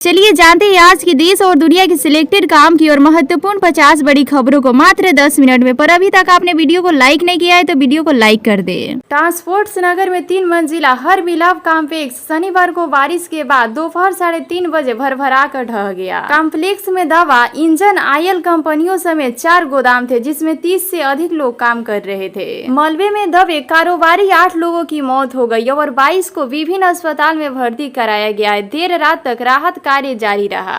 चलिए जानते हैं आज की देश और दुनिया की सिलेक्टेड काम की और महत्वपूर्ण 50 बड़ी खबरों को मात्र 10 मिनट में। पर अभी तक आपने वीडियो को लाइक नहीं किया है तो वीडियो को लाइक कर दे। ट्रांसपोर्ट नगर में 3 मंजिला हर मिलाप कॉम्प्लेक्स शनिवार को बारिश के बाद दोपहर 3:30 बजे भरभरा कर ढह गया। कॉम्प्लेक्स में दवा, इंजन, ऑयल कंपनियों समेत 4 गोदाम थे जिसमें 30 से अधिक लोग काम कर रहे थे। मलबे में दबे कारोबारी 8 लोगों की मौत हो गई और 22 को विभिन्न अस्पताल में भर्ती कराया गया है। देर रात तक राहत कार्य जारी रहा।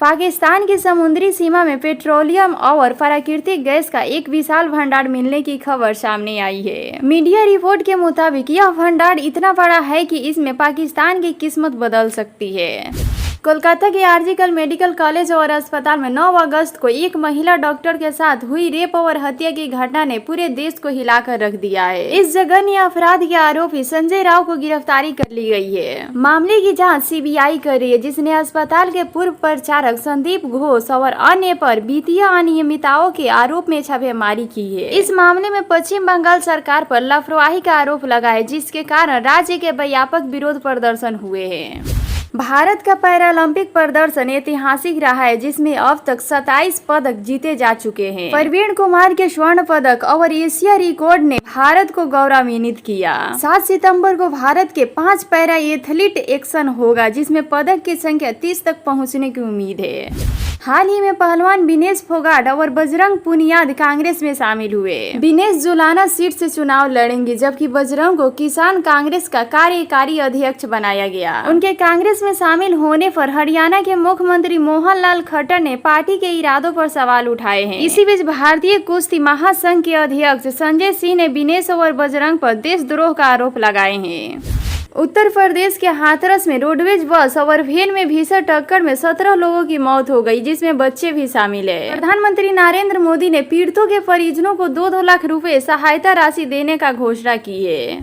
पाकिस्तान की समुद्री सीमा में पेट्रोलियम और प्राकृतिक गैस का एक विशाल भंडार मिलने की खबर सामने आई है। मीडिया रिपोर्ट के मुताबिक यह भंडार इतना बड़ा है कि इसमें पाकिस्तान की किस्मत बदल सकती है। कोलकाता के आरजीकर मेडिकल कॉलेज और अस्पताल में 9 अगस्त को एक महिला डॉक्टर के साथ हुई रेप और हत्या की घटना ने पूरे देश को हिलाकर रख दिया है। इस जघन्य अपराध के आरोपी संजय राव को गिरफ्तारी कर ली गई है। मामले की जांच सीबीआई कर रही है, जिसने अस्पताल के पूर्व प्रचारक संदीप घोष और अन्य पर वित्तीय अनियमितताओं के आरोप में छापेमारी की है। इस मामले में पश्चिम बंगाल सरकार पर लापरवाही का आरोप लगा है, जिसके कारण राज्य के व्यापक विरोध प्रदर्शन हुए हैं। भारत का पैरालंपिक प्रदर्शन ऐतिहासिक रहा है, जिसमें अब तक 27 पदक जीते जा चुके हैं। प्रवीण कुमार के स्वर्ण पदक और एशिया रिकॉर्ड ने भारत को गौरवान्वित किया। 7 सितंबर को भारत के 5 पैरा एथलीट एक्शन होगा, जिसमें पदक की संख्या 30 तक पहुंचने की उम्मीद है। हाल ही में पहलवान विनेश फोगाट और बजरंग पुनियाद कांग्रेस में शामिल हुए। विनेश जुलाना सीट से चुनाव लड़ेंगे, जबकि बजरंग को किसान कांग्रेस का कार्यकारी अध्यक्ष बनाया गया। उनके कांग्रेस में शामिल होने पर हरियाणा के मुख्यमंत्री मोहन लाल खट्टर ने पार्टी के इरादों पर सवाल उठाए हैं। इसी बीच भारतीय कुश्ती महासंघ के अध्यक्ष संजय सिंह ने विनेश और बजरंग पर देशद्रोह का आरोप लगाए हैं। उत्तर प्रदेश के हाथरस में रोडवेज बस और वैन में भीषण टक्कर में 17 लोगों की मौत हो गई, जिसमें बच्चे भी शामिल है। प्रधानमंत्री नरेंद्र मोदी ने पीड़ितों के परिजनों को 2-2 लाख रुपए सहायता राशि देने का घोषणा की है।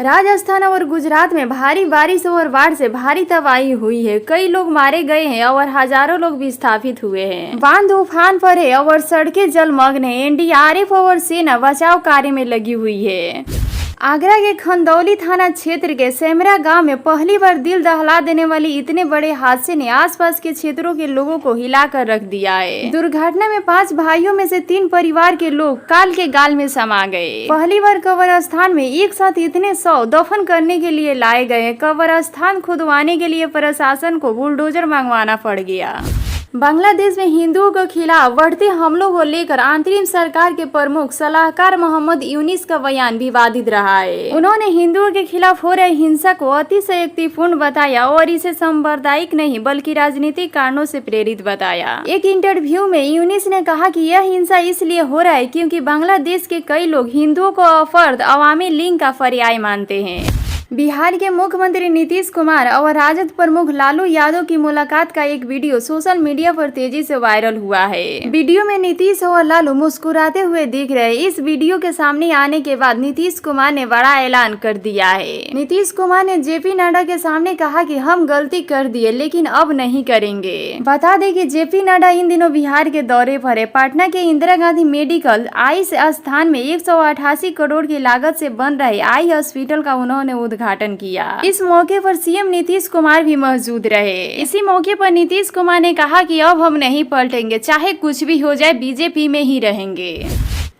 राजस्थान और गुजरात में भारी बारिश और बाढ़ से भारी तबाही हुई है। कई लोग मारे गए हैं और हजारों लोग विस्थापित हुए हैं। बांध उफान पर है और सड़कें जलमग्न है। एनडीआरएफ और सेना बचाव कार्य में लगी हुई है। आगरा के खंदौली थाना क्षेत्र के सेमरा गांव में पहली बार दिल दहला देने वाली इतने बड़े हादसे ने आसपास के क्षेत्रों के लोगों को हिलाकर रख दिया है। दुर्घटना में 5 भाइयों में से 3 परिवार के लोग काल के गाल में समा गए। पहली बार कब्रिस्तान में एक साथ इतने 100 दफन करने के लिए लाए गए। कब्रिस्तान खुदवाने के लिए प्रशासन को बुलडोजर मंगवाना पड़ गया। बांग्लादेश में हिंदुओं के खिलाफ बढ़ते हमलों को लेकर अंतरिम सरकार के प्रमुख सलाहकार मोहम्मद यूनिस का बयान विवादित रहा है। उन्होंने हिंदुओं के खिलाफ हो रही हिंसा को अतिशयोक्तिपूर्ण बताया और इसे सांप्रदायिक नहीं बल्कि राजनीतिक कारणों से प्रेरित बताया। एक इंटरव्यू में यूनिस ने कहा कि यह हिंसा इसलिए हो रहा है क्योंकि बांग्लादेश के कई लोग हिंदुओं को अफर्द अवामी लीग का पर्याय मानते हैं। बिहार के मुख्यमंत्री नीतीश कुमार और राजद प्रमुख लालू यादव की मुलाकात का एक वीडियो सोशल मीडिया पर तेजी से वायरल हुआ है। वीडियो में नीतीश और लालू मुस्कुराते हुए दिख रहे। इस वीडियो के सामने आने के बाद नीतीश कुमार ने बड़ा ऐलान कर दिया है। नीतीश कुमार ने जेपी नड्डा के सामने कहा कि हम गलती कर दिए लेकिन अब नहीं करेंगे। बता दें कि जेपी नड्डा इन दिनों बिहार के दौरे पर है। पटना के इंदिरा गांधी मेडिकल आई स्थान में 188 करोड़ की लागत से बन रहे आई हॉस्पिटल का उन्होंने उद्घाटन किया। इस मौके पर सीएम नीतीश कुमार भी मौजूद रहे। इसी मौके पर नीतीश कुमार ने कहा कि अब हम नहीं पलटेंगे, चाहे कुछ भी हो जाए बीजेपी में ही रहेंगे।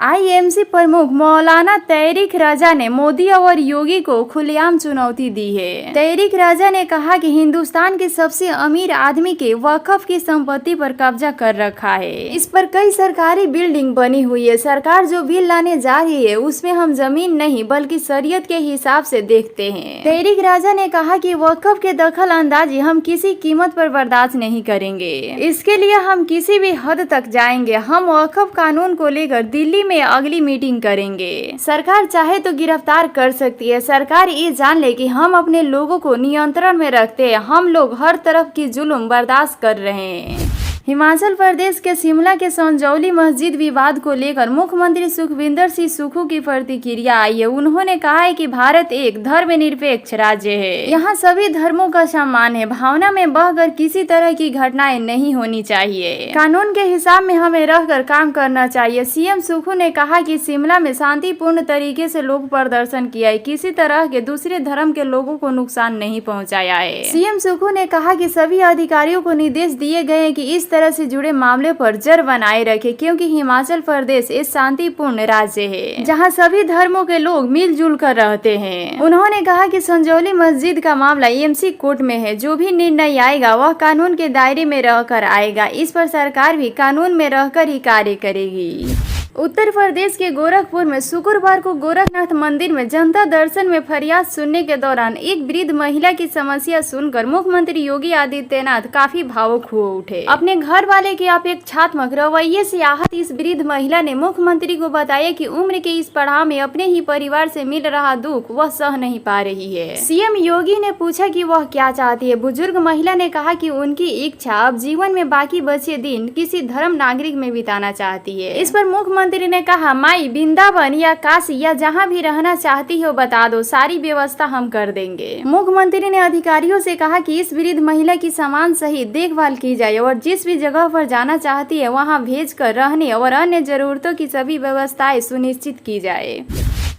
आईएमसी प्रमुख मौलाना तहरीक रजा ने मोदी और योगी को खुलेआम चुनौती दी है। तहरीक रजा ने कहा कि हिंदुस्तान के सबसे अमीर आदमी के वक्फ की संपत्ति पर कब्जा कर रखा है। इस पर कई सरकारी बिल्डिंग बनी हुई है। सरकार जो बिल लाने जा रही है उसमें हम जमीन नहीं बल्कि शरीयत के हिसाब से देखते हैं। तहरीक रजा ने कहा कि वक्फ के दखल अंदाजी हम किसी कीमत पर बर्दाश्त नहीं करेंगे। इसके लिए हम किसी भी हद तक जाएंगे। हम वक्फ कानून को लेकर दिल्ली में अगली मीटिंग करेंगे। सरकार चाहे तो गिरफ्तार कर सकती है। सरकार ये जान ले कि हम अपने लोगों को नियंत्रण में रखते हैं। हम लोग हर तरफ की जुल्म बर्दाश्त कर रहे हैं। हिमाचल प्रदेश के शिमला के संजौली मस्जिद विवाद को लेकर मुख्यमंत्री सुखविंदर सिंह सुक्खू की प्रतिक्रिया आई है। उन्होंने कहा है कि भारत एक धर्मनिरपेक्ष राज्य है, यहाँ सभी धर्मों का सम्मान है, भावना में बहकर किसी तरह की घटनाएं नहीं होनी चाहिए, कानून के हिसाब में हमें रहकर काम करना चाहिए। सीएम सुक्खू ने कहा कि शिमला में शांतिपूर्ण तरीके से लोग प्रदर्शन किया है, किसी तरह के दूसरे धर्म के लोगों को नुकसान नहीं पहुँचाया है। सीएम सुक्खू ने कहा कि सभी अधिकारियों को निर्देश दिए गए हैं कि इस तरह से जुड़े मामले पर जड़ बनाए रखे, क्योंकि हिमाचल प्रदेश एक शांतिपूर्ण राज्य है जहां सभी धर्मों के लोग मिलजुल कर रहते हैं। उन्होंने कहा कि संजौली मस्जिद का मामला एमसी कोर्ट में है, जो भी निर्णय आएगा वह कानून के दायरे में रहकर आएगा, इस पर सरकार भी कानून में रहकर ही कार्य करेगी। उत्तर प्रदेश के गोरखपुर में शुक्रवार को गोरखनाथ मंदिर में जनता दर्शन में फरियाद सुनने के दौरान एक वृद्ध महिला की समस्या सुनकर मुख्यमंत्री योगी आदित्यनाथ काफी भावुक हो उठे। अपने घर वाले के अपेक्षात्मक रवैये से आहत इस वृद्ध महिला ने मुख्यमंत्री को बताया कि उम्र के इस पड़ाव में अपने ही परिवार से मिल रहा दुख वह सह नहीं पा रही है। सीएम योगी ने पूछा कि वह क्या चाहती है। बुजुर्ग महिला ने कहा कि उनकी इच्छा अब जीवन में बाकी बचे दिन किसी धर्म नागरिक में बिताना चाहती है। इस पर मुख्यमंत्री ने कहा, माई वृंदावन या काशी या जहां भी रहना चाहती हो बता दो, सारी व्यवस्था हम कर देंगे। मुख्यमंत्री ने अधिकारियों से कहा कि इस वृद्ध महिला की सामान सहित देखभाल की जाए और जिस भी जगह पर जाना चाहती है वहां भेजकर रहने और अन्य जरूरतों की सभी व्यवस्थाएं सुनिश्चित की जाए।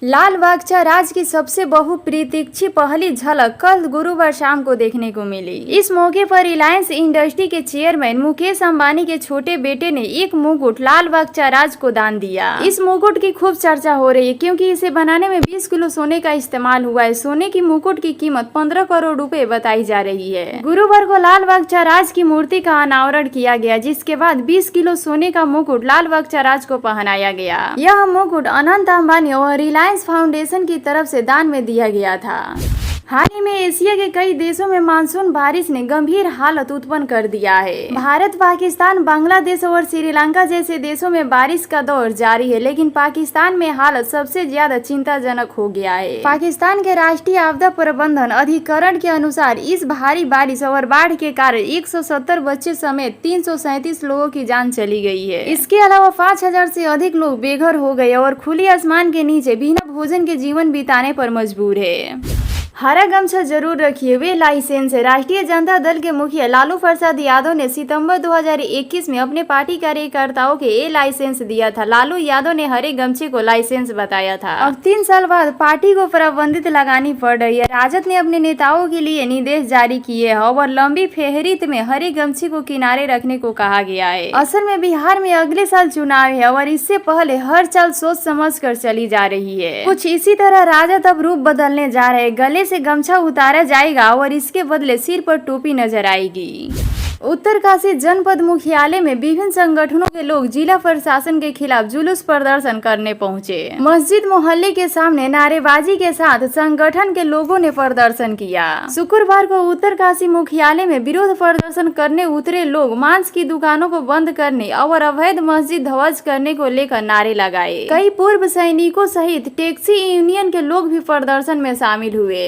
लाल बागचा राज की सबसे बहुप्रतीक्षित पहली झलक कल गुरुवार शाम को देखने को मिली। इस मौके पर रिलायंस इंडस्ट्री के चेयरमैन मुकेश अंबानी के छोटे बेटे ने एक मुकुट लाल बागचा राज को दान दिया। इस मुकुट की खूब चर्चा हो रही है, क्योंकि इसे बनाने में 20 किलो सोने का इस्तेमाल हुआ है। सोने की मुकुट की कीमत 15 करोड़ रुपए बताई जा रही है। गुरुवार को लाल बागचा राज की मूर्ति का अनावरण किया गया, जिसके बाद 20 किलो सोने का मुकुट लाल बागचा राज को पहनाया गया। यह मुकुट अनंत अंबानी और रिलायंस फाउंडेशन की तरफ से दान में दिया गया था। हाल ही में एशिया के कई देशों में मानसून बारिश ने गंभीर हालत उत्पन्न कर दिया है। भारत, पाकिस्तान, बांग्लादेश और श्रीलंका जैसे देशों में बारिश का दौर जारी है, लेकिन पाकिस्तान में हालत सबसे ज्यादा चिंताजनक हो गया है। पाकिस्तान के राष्ट्रीय आपदा प्रबंधन अधिकरण के अनुसार इस भारी बारिश और बाढ़ के कारण 170 बच्चे समेत 337 लोगों की जान चली गई है। इसके अलावा 5000 से अधिक लोग बेघर हो गए और खुले आसमान के नीचे बिना भोजन के जीवन बिताने पर मजबूर है। हरा गमछा जरूर रखिए, वे लाइसेंस है। राष्ट्रीय जनता दल के मुखिया लालू प्रसाद यादव ने सितंबर 2021 में अपने पार्टी कार्यकर्ताओं के ये लाइसेंस दिया था। लालू यादव ने हरे गमछे को लाइसेंस बताया था। अब 3 साल बाद पार्टी को प्रतिबंधित लगानी पड़ रही है। राजद ने अपने नेताओं के लिए निर्देश जारी किए हैं और लंबी फेहरिस्त में हरे गमछे को किनारे रखने को कहा गया है। असल में बिहार में अगले साल चुनाव है और इससे पहले हर चाल सोच समझ कर चली जा रही है। कुछ इसी तरह राजद अब रूप बदलने जा रहे हैं। गले से गमछा उतारा जाएगा और इसके बदले सिर पर टोपी नजर आएगी। उत्तरकाशी जनपद मुख्यालय में विभिन्न संगठनों के लोग जिला प्रशासन के खिलाफ जुलूस प्रदर्शन करने पहुंचे। मस्जिद मोहल्ले के सामने नारेबाजी के साथ संगठन के लोगों ने प्रदर्शन किया। शुक्रवार को उत्तरकाशी मुख्यालय में विरोध प्रदर्शन करने उतरे लोग मांस की दुकानों को बंद करने और अवैध मस्जिद ध्वस्त करने को लेकर नारे लगाए। कई पूर्व सैनिकों सहित टैक्सी यूनियन के लोग भी प्रदर्शन में शामिल हुए।